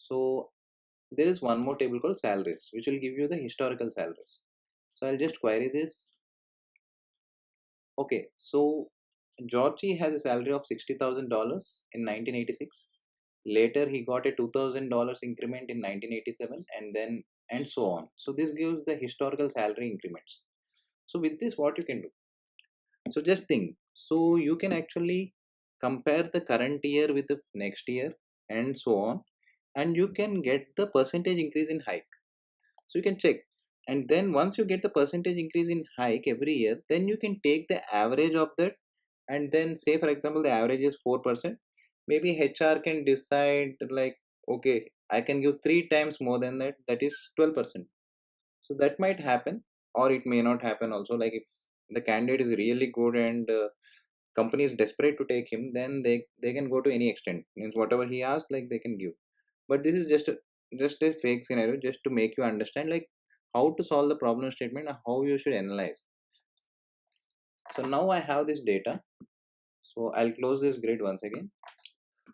So there is one more table called salaries, which will give you the historical salaries. So I'll just query this. Okay, so Georgie has a salary of $60,000 in 1986. Later, he got a $2,000 increment in 1987, and then and so on. So this gives the historical salary increments. So with this, what you can do? So just think. So you can actually compare the current year with the next year, and so on, and you can get the percentage increase in hike. So you can check, and then once you get the percentage increase in hike every year, then you can take the average of that, and then say for example the average is 4%. Maybe HR can decide like, okay, I can give three times more than that, that is 12%. So that might happen, or it may not happen also. Like if the candidate is really good and company is desperate to take him, then they can go to any extent, means whatever he asks, like they can give. But this is just a fake scenario, just to make you understand like how to solve the problem statement and how you should analyze. So now I have this data, so I'll close this grid once again.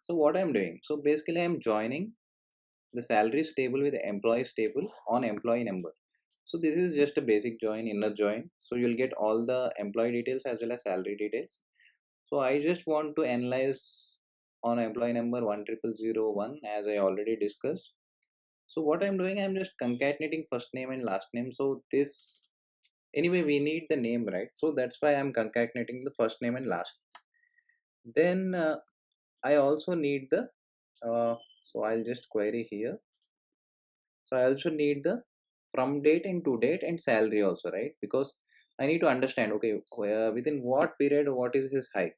So what I'm doing, so basically I'm joining the salaries table with the employees table on employee number. So this is just a basic join, inner join, so you'll get all the employee details as well as salary details. So I just want to analyze on employee number 10001, as I already discussed. So what I'm doing, I'm just concatenating first name and last name. So this, anyway, we need the name, right? So that's why I'm concatenating the first name and last. Then I also need the so I'll just query here. So I also need the from date and to date and salary also, right? Because I need to understand, okay, within what period what is his hike.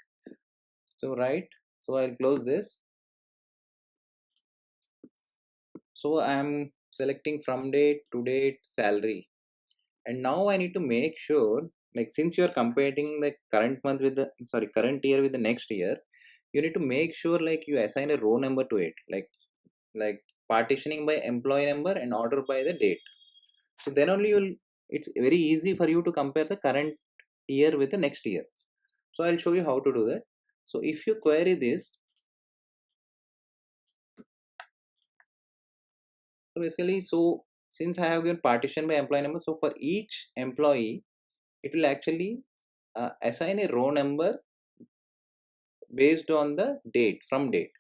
So right, so I'll close this. So I'm selecting from date to date salary, and now I need to make sure, like since you're comparing the current month with the, sorry, current year with the next year, you need to make sure like you assign a row number to it, like partitioning by employee number and order by the date. So then only you'll, it's very easy for you to compare the current year with the next year. So I'll show you how to do that. So if you query this, so basically, so since I have given partition by employee number, so for each employee it will actually assign a row number based on the date, from date.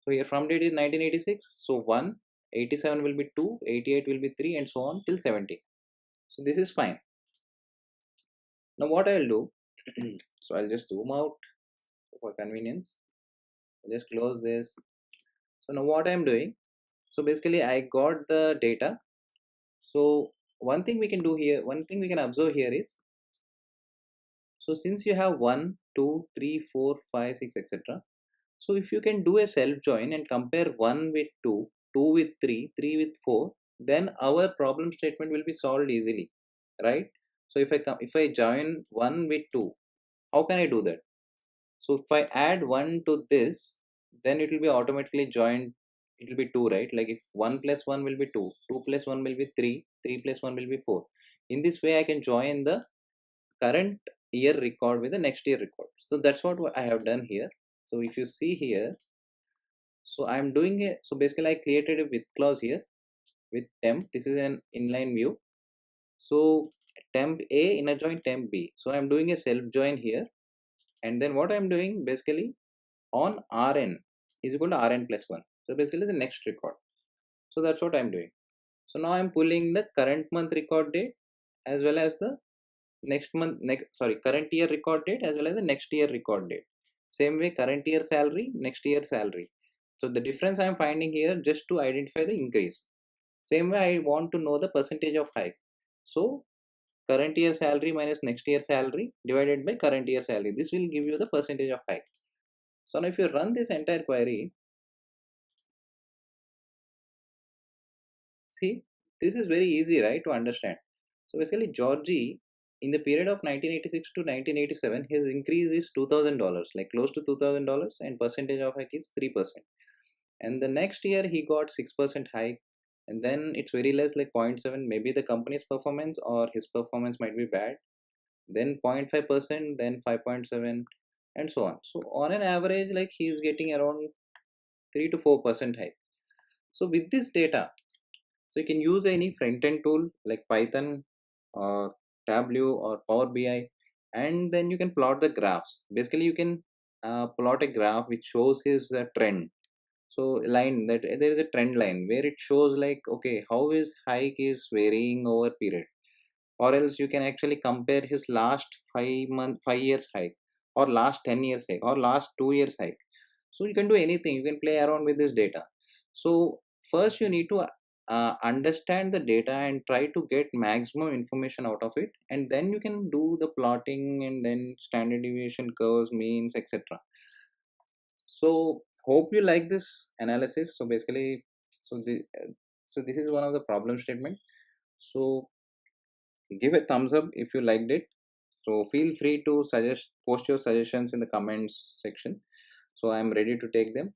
So here from date is 1986, so 1, 87 will be 2, 88 will be 3, and so on till 70. So this is fine. Now what I'll do, so I'll just zoom out for convenience. I'll just close this. So now what I'm doing, so basically I got the data. So one thing we can do here, one thing we can observe here is, so since you have 1, 2, 3, 4, 5, 6, etc. So if you can do a self join and compare 1 with 2, 2 with 3, 3 with 4, then our problem statement will be solved easily, right? So if I join 1 with 2, how can I do that? So if I add 1 to this, then it will be automatically joined. It will be 2, right? Like if 1 plus 1 will be 2, 2 plus 1 will be 3, 3 plus 1 will be 4. In this way, I can join the current year record with the next year record. So that's what I have done here. So if you see here, so I'm doing it. So basically I created a with clause here with temp. This is an inline view. So temp A inner join temp B. So I'm doing a self join here. And then what I'm doing basically on Rn is equal to Rn plus 1. So basically the next record. So that's what I'm doing. So now I'm pulling the current month record date as well as the current year record date as well as the next year record date. Same way, current year salary, next year salary. So the difference I'm finding here just to identify the increase. Same way, I want to know the percentage of hike. So current year salary minus next year salary divided by current year salary. This will give you the percentage of hike. So now if you run this entire query, see, this is very easy, right, to understand. So basically, Georgie, in the period of 1986 to 1987, his increase is $2,000, like close to $2,000, and percentage of hike is 3%. And the next year he got 6% hike, and then it's very less, like 0.7. Maybe the company's performance or his performance might be bad. Then 0.5%, then 5.7, and so on. So on an average, like he's getting around 3 to 4% hike. So with this data, so you can use any front end tool like Python or Tableau or Power BI, and then you can plot the graphs. Basically you can plot a graph which shows his trend. So line that there is a trend line where it shows like, okay, how his hike is varying over period. Or else you can actually compare his last 5 years hike, or last 10 years hike, or last 2 years hike. So you can do anything, you can play around with this data. So first you need to understand the data and try to get maximum information out of it, and then you can do the plotting and then standard deviation curves, means, etc. So hope you like this analysis. So basically, so the so this is one of the problem statement. So give a thumbs up if you liked it. So feel free to post your suggestions in the comments section. So I'm ready to take them.